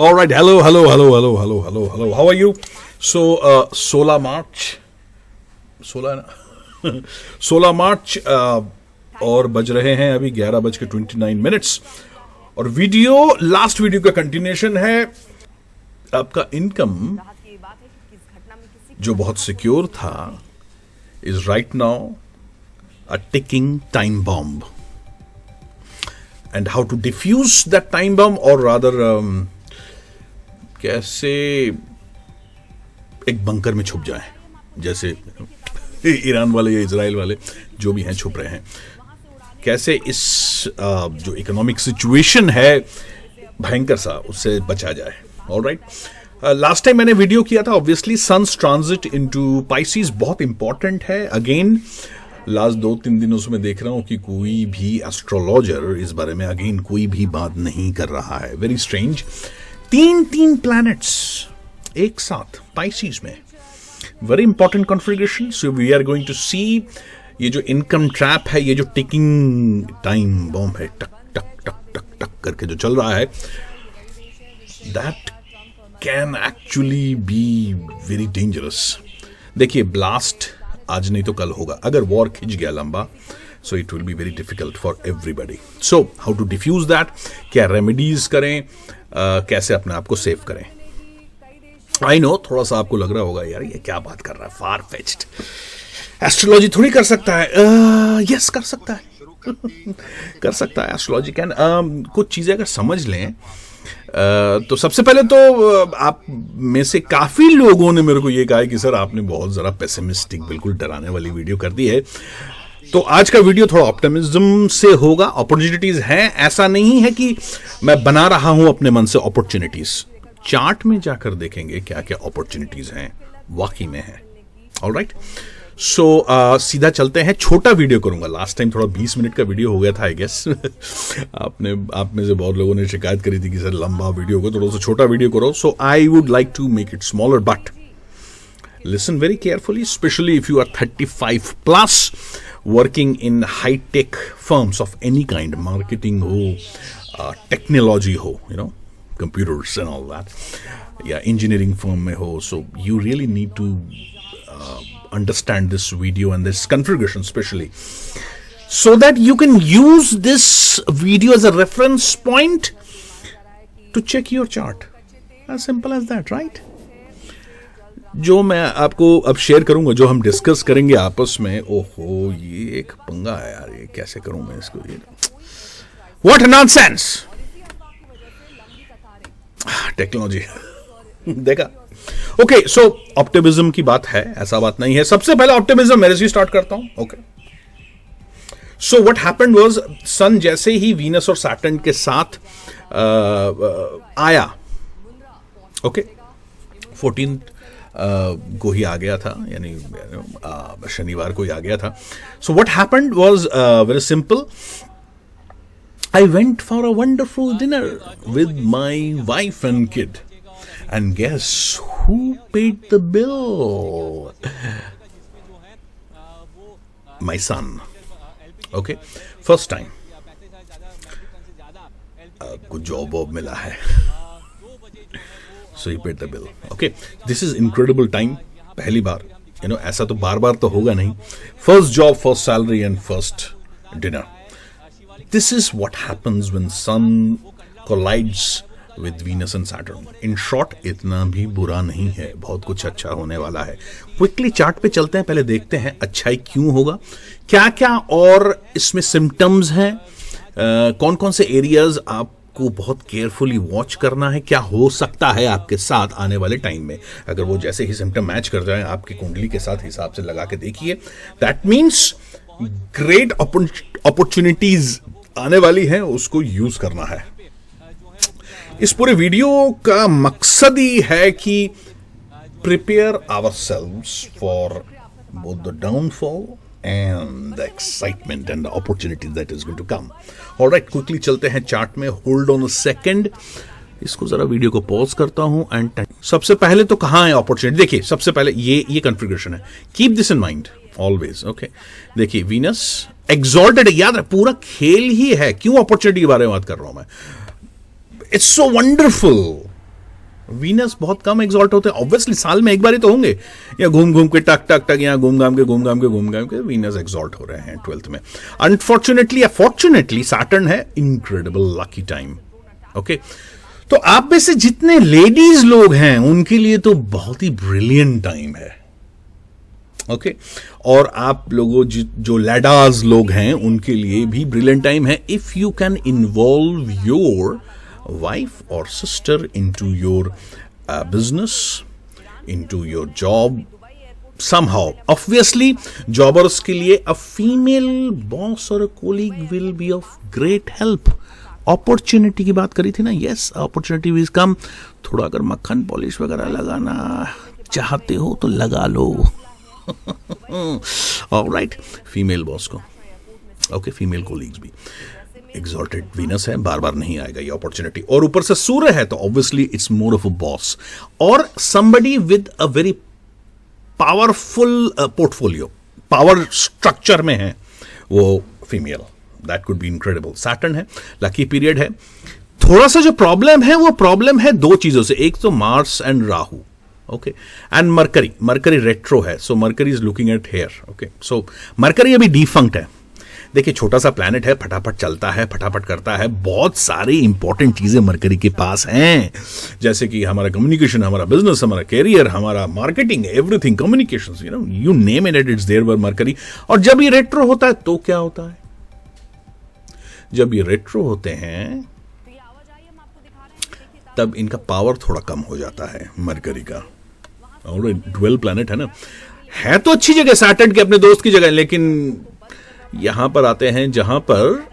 All right. Hello. How are you? So, 16 मार्च 16 ना 16 मार्च और बज रहे हैं अभी 11:29 और लास्ट वीडियो का कंटिन्यूशन है। आपका इनकम जो बहुत सिक्योर था is right now a ticking time bomb, and how to defuse that time bomb, और रादर कैसे एक बंकर में छुप जाए, जैसे ईरान वाले या इजराइल वाले जो भी हैं छुप रहे हैं। कैसे इस जो इकोनॉमिक सिचुएशन है भयंकर सा, उससे बचा जाए। ऑलराइट, लास्ट टाइम मैंने वीडियो किया था, obviously sun's transit into Pisces बहुत इंपॉर्टेंट है। अगेन लास्ट 2-3 दिनों से मैं देख रहा हूं कि कोई भी एस्ट्रोलॉजर इस बारे में अगेन कोई भी बात नहीं कर रहा है। वेरी स्ट्रेंज, 3 प्लैनेट्स एक साथ पाइसेस में, very important configuration. So we are going to see ये जो इनकम ट्रैप है, ये जो टिकिंग टाइम बॉम्ब है, टक टक टक टक टक करके जो चल रहा है, that can actually be very dangerous. देखिए, ब्लास्ट आज नहीं तो कल होगा अगर वॉर खिंच गया लंबा, so it will be very difficult for everybody. So how to defuse that, क्या रेमेडीज करें, कैसे अपने आप को सेव करें। आई नो थोड़ा सा आपको लग रहा होगा यार ये क्या बात कर रहा है, फार फेच्ड, एस्ट्रोलॉजी थोड़ी कर सकता है। यस कर सकता है कर सकता है एस्ट्रोलॉजी कैन। कुछ चीजें अगर समझ लें तो सबसे पहले तो आप में से काफी लोगों ने मेरे को ये कहा है कि सर आपने बहुत जरा पेसिमिस्टिक, बिल्कुल डराने वाली वीडियो कर दी है। तो आज का वीडियो थोड़ा ऑप्टिमिज्म से होगा। अपॉर्चुनिटीज हैं, ऐसा नहीं है कि मैं बना रहा हूं अपने मन से अपॉर्चुनिटीज। चार्ट में जाकर देखेंगे क्या क्या अपॉर्चुनिटीज हैं, वाकई में है। ऑलराइट, सो सीधा चलते हैं। छोटा वीडियो करूंगा, लास्ट टाइम थोड़ा 20 मिनट का वीडियो हो गया था आई गेस आप में से बहुत लोगों ने शिकायत करी थी कि सर लंबा वीडियो होगा, थोड़ा सा छोटा वीडियो करो। So I would like to make it smaller, but listen very carefully, especially if you are 35 plus working in high tech firms of any kind, marketing ho, technology ho, computers and all that, yeah, engineering firm mein ho. So you really need to understand this video and this configuration especially, so that you can use this video as a reference point to check your chart. As simple as that, right? जो मैं आपको अब share करूंगा, जो हम discuss करेंगे आपस में, ओहो ये एक पंगा है यार, ये कैसे करूं मैं इसको, ये व्हाट नॉनसेंस टेक्नोलॉजी देखा। ओके, सो ऑप्टिमिज्म की बात है, ऐसा बात नहीं है। सबसे पहले ऑप्टिमिज्म मेरे से स्टार्ट करता हूं। Okay, so what happened was, sun जैसे ही वीनस और सैटर्न के साथ आया, ओके 14 को ही आ गया था, यानी शनिवार को ही आ गया था। So what happened was very simple, I went for a wonderful dinner with my wife and kid, and guess who paid the bill? My son. Okay, first time कुछ जॉब वॉब मिला है, so he paid the bill. Okay, this is incredible time. पहली बार, ऐसा तो बार बार तो होगा नहीं। First job, first salary and first dinner. This is what happens when sun collides with Venus and Saturn. In short, इतना भी बुरा नहीं है, बहुत कुछ अच्छा होने वाला है। क्विकली चार्ट पे चलते हैं, पहले देखते हैं अच्छाई क्यों होगा, क्या क्या और इसमें सिम्टम्स हैं, कौन कौन से एरियाज आप को बहुत केयरफुली वॉच करना है, क्या हो सकता है आपके साथ आने वाले टाइम में। अगर वो जैसे ही सिम्टम मैच कर जाए आपकी कुंडली के साथ, हिसाब से लगा के देखिए, दैट मीन्स ग्रेट अपॉर्चुनिटीज आने वाली हैं, उसको यूज करना है। इस पूरे वीडियो का मकसद ही है कि prepare ourselves for both the downfall and the excitement and the opportunity that is going to come. All right, quickly चलते हैं चार्ट में। Hold on a second, इसको जरा वीडियो को पॉज करता हूं। एंड सबसे पहले तो कहां है अपॉर्चुनिटी, देखिए सबसे पहले ये कॉन्फ़िगरेशन है, keep this in mind always. Okay, देखिए वीनस एग्जॉल्टेड है, याद है पूरा खेल ही है। क्यों अपॉर्चुनिटी के बारे में बात कर रहा हूं मैं, इट्स सो वंडरफुल वीनस बहुत कम एग्जॉल्ट होते हैं, ऑब्वियसली साल में एक बार ही तो होंगे, या घूम घूम के टक टक टक, यहाँ घूम घाम के वीनस एग्जॉल्ट हो रहे हैं 12th में। अनफॉर्चुनेटली या फॉर्चुनेटली सैटर्न है इंक्रेडिबल लकी टाइम। ओके, तो आप में से जितने लेडीज लोग हैं उनके लिए तो बहुत ही ब्रिलियंट टाइम है। ओके, और आप लोगों जो लैडाज लोग हैं उनके लिए भी ब्रिलियंट टाइम है, if you can involve your wife or sister into your business, into your job somehow. Obviously jobbers के लिए a female boss or a colleague will be of great help. Opportunity की बात करी थी ना, yes, opportunity will come. थोड़ा अगर मक्खन पॉलिश वगैरह लगाना चाहते हो तो लगा लो। Alright, female boss को, okay, female colleagues भी। एक्सॉल्टेड वीनस है, बार बार नहीं आएगा ये अपॉर्चुनिटी, और ऊपर से सूर्य है तो obviously it's more of a boss और somebody with a very powerful portfolio, power structure में है वो female, that could be incredible. Saturn है, लकी पीरियड है। थोड़ा सा जो प्रॉब्लम है वो प्रॉब्लम है दो चीजों से, एक तो Mars and Rahu, okay, and Mercury retro है, so Mercury is looking at here. Okay, so Mercury अभी डिफंक्ट है। देखिए छोटा सा प्लैनेट है, फटाफट चलता है, फटाफट करता है, बहुत सारी इंपॉर्टेंट चीजें मरकरी के पास हैं, जैसे कि हमारा कम्युनिकेशन, हमारा बिजनेस, हमारा कैरियर, हमारा marketing, everything, communications, you name it, it's there by Mercury. और जब ये रेट्रो होता है तो क्या होता है, जब ये रेट्रो होते हैं तब इनका पावर थोड़ा कम हो जाता है मरकरी का। और ड्वेल प्लैनेट है ना, है तो अच्छी जगह, सैटर्न के अपने दोस्त की जगह, लेकिन यहां पर आते हैं जहां पर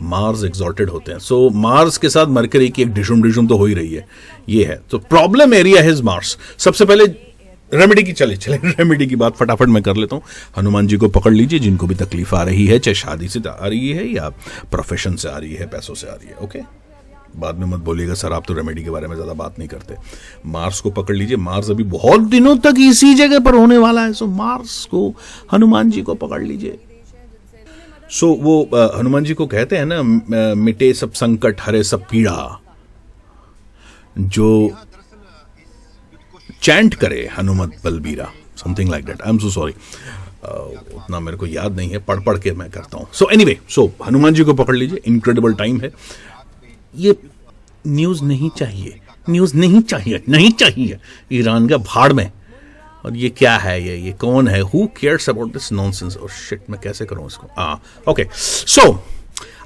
मार्स एक्सॉल्टेड होते हैं। सो मार्स के साथ मरकरी की एक डिशुम तो हो ही रही है, ये है तो प्रॉब्लम एरिया है मार्स। सबसे पहले रेमेडी की चले रेमेडी की बात फटाफट मैं कर लेता हूं। हनुमान जी को पकड़ लीजिए, जिनको भी तकलीफ आ रही है, चाहे शादी से आ रही है या प्रोफेशन से आ रही है, पैसों से आ रही है। ओके, बाद में मत बोलिएगा सर आप तो रेमेडी के बारे में ज्यादा बात नहीं करते। मार्स को पकड़ लीजिए, मार्स अभी बहुत दिनों तक इसी जगह पर होने वाला है, सो मार्स को, हनुमान जी को पकड़ लीजिए। सो वो हनुमान जी को कहते हैं ना, मिटे सब संकट हरे सब पीड़ा, जो चैंट करे Hanumat Balbira, something like that. I am so sorry, उतना मेरे को याद नहीं है, पढ़ के मैं करता हूं। सो एनीवे, सो हनुमान जी को पकड़ लीजिए, इनक्रेडिबल टाइम है। ये न्यूज नहीं चाहिए, नहीं चाहिए ईरान का भाड़ में। और ये क्या है, ये कौन है, who cares about this nonsense, और शिट मैं कैसे करूं इसको। ओके, सो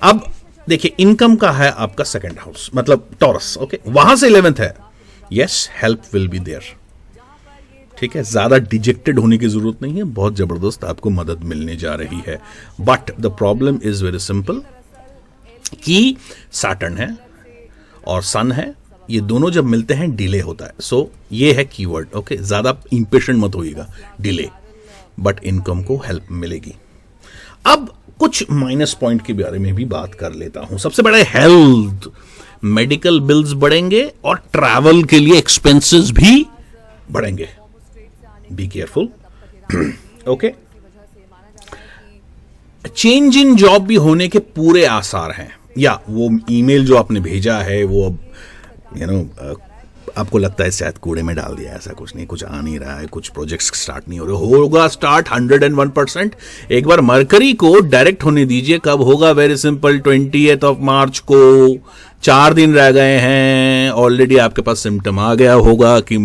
अब देखिए इनकम का है आपका सेकंड हाउस, मतलब टॉरस। ओके, वहां से 11th है, yes, help will be there. ठीक है, ज्यादा डिजेक्टेड होने की जरूरत नहीं है, बहुत जबरदस्त आपको मदद मिलने जा रही है। But the problem is very simple कि सैटर्न है और सन है, ये दोनों जब मिलते हैं डिले होता है। सो ये है कीवर्ड। ओके, ज्यादा इंपेशेंट मत होइएगा, डिले, बट इनकम को हेल्प मिलेगी। अब कुछ माइनस पॉइंट के बारे में भी बात कर लेता हूं। सबसे बड़ा हेल्थ, मेडिकल बिल्स बढ़ेंगे और ट्रैवल के लिए एक्सपेंसेस भी बढ़ेंगे, be careful. Okay, change in job भी होने के पूरे आसार हैं, या वो ईमेल जो आपने भेजा है वो अब आपको लगता है शायद कूड़े में डाल दिया, ऐसा कुछ नहीं, कुछ आ नहीं रहा है, कुछ प्रोजेक्ट्स स्टार्ट नहीं हो रहे, होगा स्टार्ट 101%। एक बार मरकरी को डायरेक्ट होने दीजिए, कब होगा, very simple, 20th of March को, 4 दिन रह गए हैं, ऑलरेडी आपके पास सिम्टम आ गया होगा कि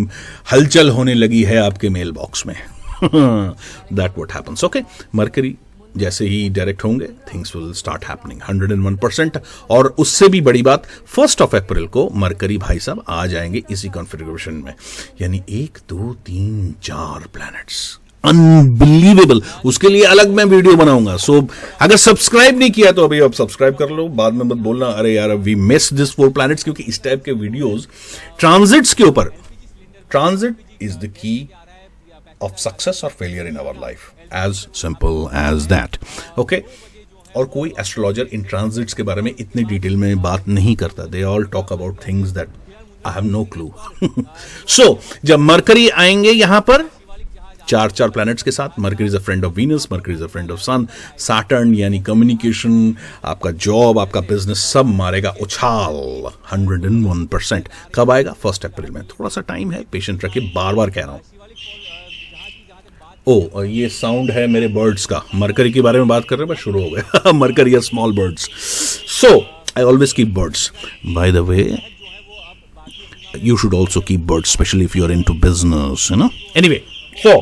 हलचल होने लगी है आपके मेल बॉक्स में। That what happens. Okay, mercury जैसे ही डायरेक्ट होंगे थिंग्स विल स्टार्ट हैपनिंग 101%। और उससे भी बड़ी बात, 1 अप्रैल को मरकरी भाई साहब आ जाएंगे इसी कॉन्फ़िगरेशन में, यानी 1 2 3 4 प्लैनेट्स, अनबिलीवेबल। उसके लिए अलग मैं वीडियो बनाऊंगा। सो अगर सब्सक्राइब नहीं किया तो अभी आप सब्सक्राइब कर लो, बाद में मत बोलना अरे यार वी मिस दिस 4 प्लैनेट्स, क्योंकि इस टाइप के वीडियोस ट्रांजिट्स के ऊपर, transit is the key of success or failure in our life, as simple as that. Okay, और कोई एस्ट्रोलॉजर इन ट्रांजिट्स के बारे में इतने डिटेल में बात नहीं करता, they all talk about things that I have no clue. So जब मरकरी आएंगे यहां पर चार चार प्लैनेट्स के साथ। Mercury is a friend of Venus, Mercury is a friend of sun. Saturn यानी कम्युनिकेशन, आपका जॉब, आपका बिजनेस, सब मारेगा उछाल 101%। कब आएगा? 1 अप्रैल में। थोड़ा सा टाइम है, पेशेंट रखिए, बार बार कह रहा हूं। ओ, ये साउंड है मेरे बर्ड्स का। मरकरी के बारे में बात कर रहे हैं, बस शुरू हो गया। मरकरी या small birds. So I always keep birds. By the way, you should also keep birds, especially if you're into business, you know. Anyway, so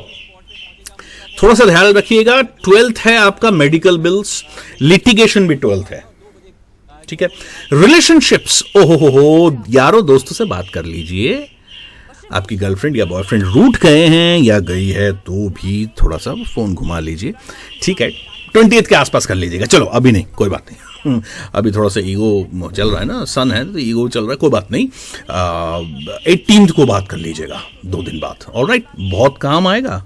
थोड़ा सा ध्यान रखिएगा। 12th है आपका मेडिकल बिल्स, लिटिगेशन भी 12th है, ठीक है। रिलेशनशिप्स, ओहो यारो दोस्तों से बात कर लीजिए। आपकी गर्लफ्रेंड या बॉयफ्रेंड रूठ गए हैं या गई है तो भी थोड़ा सा फोन घुमा लीजिए, ठीक है। 20th के आसपास कर लीजिएगा, चलो अभी नहीं, कोई बात नहीं। अभी थोड़ा सा ईगो चल रहा है ना, सन है तो ईगो चल रहा है, कोई बात नहीं। 18th को बात कर लीजिएगा, 2 दिन बाद। ऑलराइट, बहुत काम आएगा।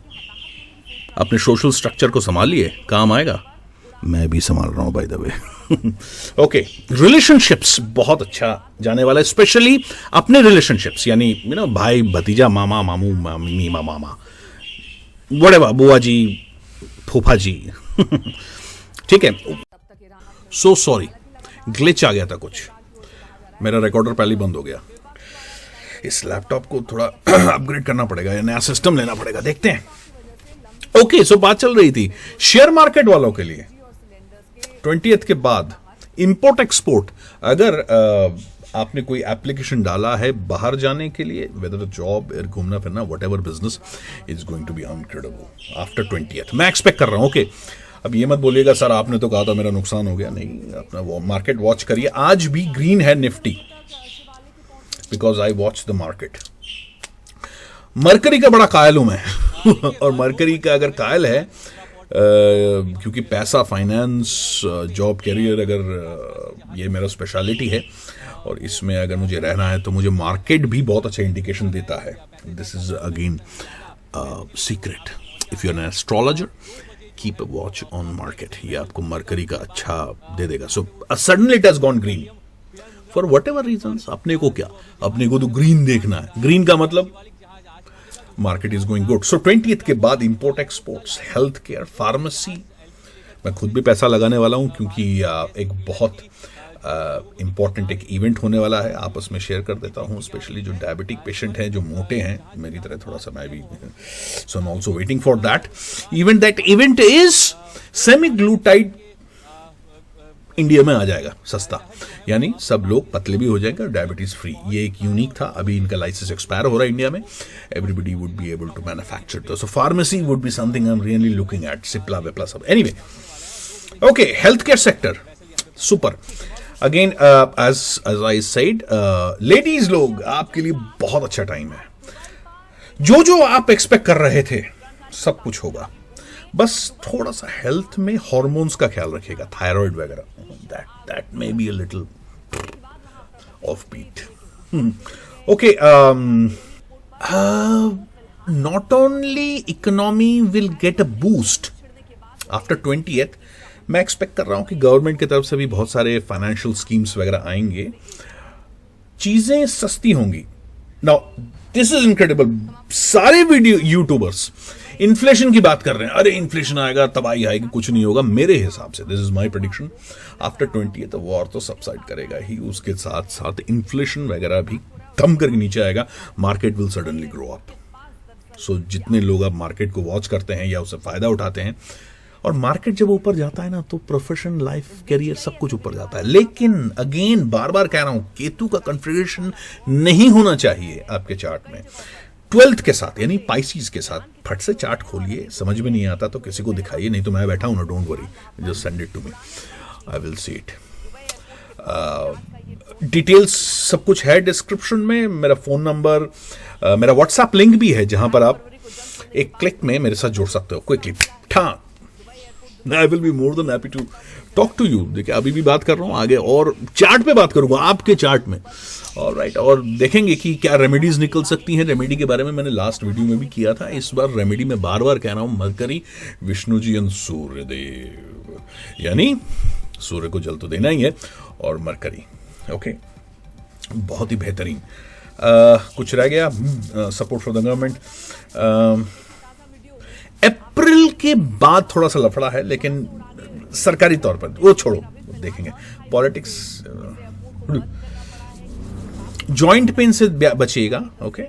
अपने सोशल स्ट्रक्चर को संभालिए, काम आएगा। मैं भी संभाल रहा हूं by the way. Okay, relationships बहुत अच्छा जाने वाला है, स्पेशली अपने रिलेशनशिप्स, यानी भाई भतीजा, मामा मामू मामी मामा, व्हाटएवर, बुआ जी, फूफा जी। ठीक है। सो सॉरी, ग्लिच आ गया था कुछ, मेरा रिकॉर्डर पहले बंद हो गया। इस लैपटॉप को थोड़ा अपग्रेड करना पड़ेगा या नया सिस्टम लेना पड़ेगा, देखते हैं। ओके, सो बात चल रही थी शेयर मार्केट वालों के लिए 20th के बाद इंपोर्ट एक्सपोर्ट। अगर आपने कोई एप्लीकेशन डाला है बाहर जाने के लिए, वेदर जॉब, घूमना फिरना, whatever business, is going to be incredible after 20th। मैं एक्सपेक्ट कर रहा हूं। ओके, अब ये मत बोलिएगा सर आपने तो कहा था मेरा नुकसान हो गया। नहीं, अपना मार्केट वॉच करिए। आज भी ग्रीन है Nifty, because I watch the market. Mercury का बड़ा कायल हूं मैं। और मरकरी का अगर कायल है, क्योंकि पैसा, फाइनेंस, जॉब, करियर, अगर ये मेरा स्पेशलिटी है और इसमें अगर मुझे रहना है तो मुझे मार्केट भी बहुत अच्छा इंडिकेशन देता है। This is again secret. If you are an astrologer, keep a watch on market. ये आपको मरकरी का अच्छा दे देगा। So suddenly it has gone green for whatever reasons. अपने को क्या, अपने को तो ग्रीन देखना है। ग्रीन का मतलब market is going good. So 20th के बाद import exports, health care, pharmacy. मैं खुद भी पैसा लगाने वाला हूं, क्योंकि एक बहुत इंपॉर्टेंट एक इवेंट होने वाला है। आपस में शेयर कर देता हूं, स्पेशली जो डायबिटिक पेशेंट हैं, जो मोटे हैं मेरी तरह थोड़ा सा, मैं भी। So I am also waiting for that event. That event is semaglutide. India में आ जाएगा सस्ता, यानी सब लोग पतले भी हो जाएंगे और डायबिटीज फ्री। ये एक यूनिक था, अभी इनका लाइसेंस एक्सपायर हो रहा है इंडिया में। Everybody would be able to manufacture. So pharmacy would be something I am really looking at. Cipla वेप्ला सब। Anyway, okay, health care sector super. Again as I said, ladies लोग, आपके लिए बहुत अच्छा टाइम है। जो जो आप एक्सपेक्ट कर रहे थे सब कुछ होगा। बस थोड़ा सा हेल्थ में हार्मोन्स का ख्याल रखिएगा, थायराइड वगैरह, that may be a little off beat. Okay, not only economy will get a boost after 20th। मैं एक्सपेक्ट कर रहा हूं कि गवर्नमेंट की तरफ से भी बहुत सारे फाइनेंशियल स्कीम्स वगैरह आएंगे, चीजें सस्ती होंगी। Now this is incredible. सारे वीडियो यूट्यूबर्स इन्फ्लेशन की बात कर रहे हैं। अरे इन्फ्लेशन आएगा, तबाही आएगी, कुछ नहीं होगा। मेरे हिसाब से, this is my prediction, after 20th war तो सबसाइड करेगा ही, उसके साथ साथ इन्फ्लेशन वगैरह भी थम करके नीचे आएगा। Market will suddenly grow up. So जितने लोग अब मार्केट को वॉच करते हैं या उससे फायदा उठाते हैं, और मार्केट जब ऊपर जाता है ना तो प्रोफेशन, लाइफ, करियर सब कुछ ऊपर जाता है। लेकिन अगेन बार बार कह रहा हूं, केतु का कन्फिगरेशन नहीं होना चाहिए आपके चार्ट में। 12th के साथ, यानी पाइसिस के साथ, फट से चार्ट खोलिए। समझ में नहीं आता तो किसी को दिखाइए, नहीं तो मैं बैठा हूं ना, don't worry, just send it to me, I will see it. Details सब कुछ है डिस्क्रिप्शन में। मेरा फोन नंबर, मेरा व्हाट्सएप लिंक भी है, जहां पर आप एक क्लिक में मेरे साथ जुड़ सकते हो quickly. I will be more than happy to talk to you। देखिए अभी भी बात कर रहा हूं, आगे और चार्ट पे बात करूंगा, आपके चार्ट में। ऑलराइट, और देखेंगे कि क्या रेमेडीज निकल सकती हैं। रेमेडी के बारे में मैंने लास्ट वीडियो में भी किया था। इस बार रेमेडी में बार बार कह रहा हूं, मरकरी, विष्णु जी एंड सूर्यदेव, यानी सूर्य को जल तो देना ही है, और मरकरी। ओके, बहुत ही बेहतरीन। कुछ रह गया? Support for the government. April के बाद थोड़ा सा लफड़ा है, लेकिन सरकारी तौर पर वो छोड़ो, देखेंगे पॉलिटिक्स। जॉइंट पेन से बचिएगा, ओके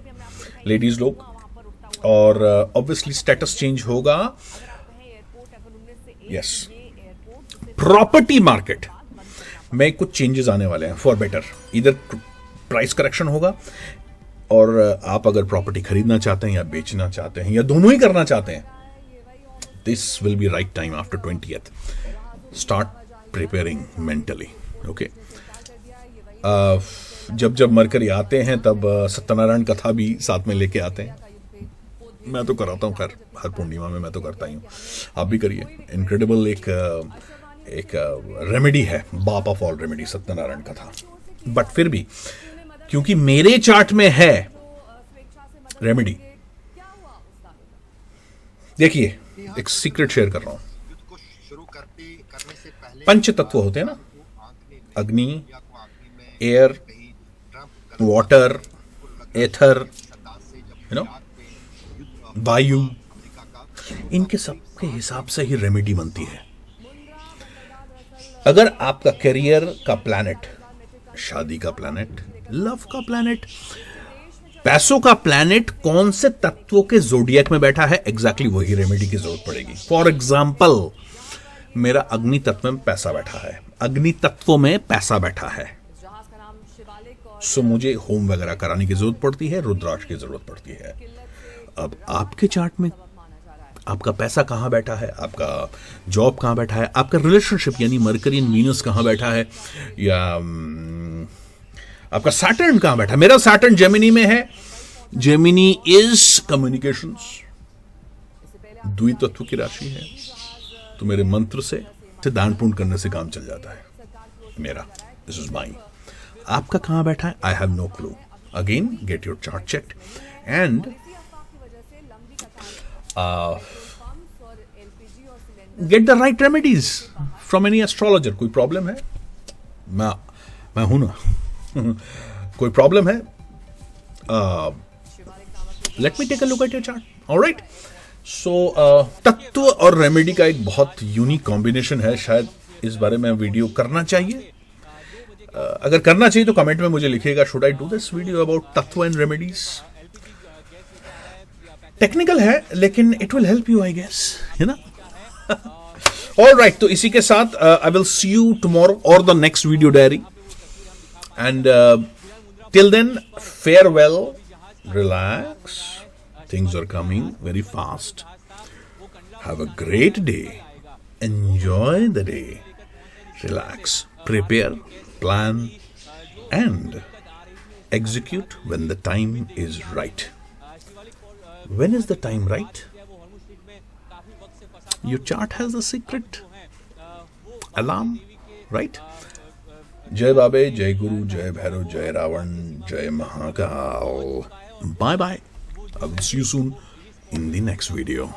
लेडीज लोग, और ऑब्वियसली स्टेटस चेंज होगा। यस, प्रॉपर्टी मार्केट में कुछ चेंजेस आने वाले हैं फॉर बेटर। इधर प्राइस करेक्शन होगा, और आप अगर प्रॉपर्टी खरीदना चाहते हैं या बेचना चाहते हैं या दोनों ही करना चाहते हैं, this will be right time after 20th। Start preparing mentally, okay. जब जब मरकरी आते हैं तब सत्यनारायण कथा भी साथ में लेके आते हैं। मैं तो कराता हूँ, खैर हर पूर्णिमा में मैं तो करता ही हूँ, आप भी करिए। इनक्रेडिबल एक रेमेडी है, बाप ऑफ ऑल रेमेडी, सत्यनारायण कथा। बट फिर भी क्योंकि मेरे चार्ट में है रेमेडी, देखिए एक सीक्रेट शेयर कर रहा हूं। पंच तत्व होते हैं ना, अग्नि, एयर, वाटर, एथर, वायु, इनके सबके हिसाब से ही रेमेडी बनती है। अगर आपका करियर का प्लैनेट, शादी का प्लैनेट, लव का प्लैनेट, पैसों का प्लैनेट कौन से तत्वों के जोडियक में बैठा है, एग्जैक्टली वही रेमेडी की जरूरत पड़ेगी। फॉर एग्जाम्पल, मेरा अग्नि तत्व में पैसा बैठा है, अग्नि तत्वों में पैसा बैठा है, सो मुझे होम वगैरह कराने की जरूरत पड़ती है, रुद्राक्ष की जरूरत पड़ती है। अब आपके चार्ट में आपका पैसा कहां बैठा है, आपका जॉब कहां बैठा है, आपका रिलेशनशिप यानी मरकरी एंड वीनस कहां बैठा है, या आपका सैटर्न कहां बैठा है। मेरा सैटर्न जेमिनी में है। जेमिनी इज कम्युनिकेशंस, द्वितत्व की राशि है, तो मेरे मंत्र से दान पुण्य करने से काम चल जाता है मेरा। This is my. आपका कहां बैठा है, I have no clue. Again get your chart checked and get the right remedies from any astrologer। कोई प्रॉब्लम है, मैं हूं ना कोई प्रॉब्लम है, let me take a look at your chart. Alright, so तत्व और रेमेडी का एक बहुत यूनिक कॉम्बिनेशन है। शायद इस बारे में वीडियो करना चाहिए। अगर करना चाहिए तो कमेंट में मुझे लिखिएगा, should I do this video about तत्व एंड रेमेडीज। टेक्निकल है लेकिन it will help you, I guess, है ना। ऑल राइट, तो इसी के साथ I will see you tomorrow और the next video diary, and till then farewell, relax, things are coming very fast, have a great day, enjoy the day, relax, prepare, plan and execute when the time is right. When is the time right? Your chart has the secret alarm, right? Jai Babe, Jai Guru, Jai Bhairav, Jai Ravan, Jai Mahakal. Bye bye. I will see you soon in the next video.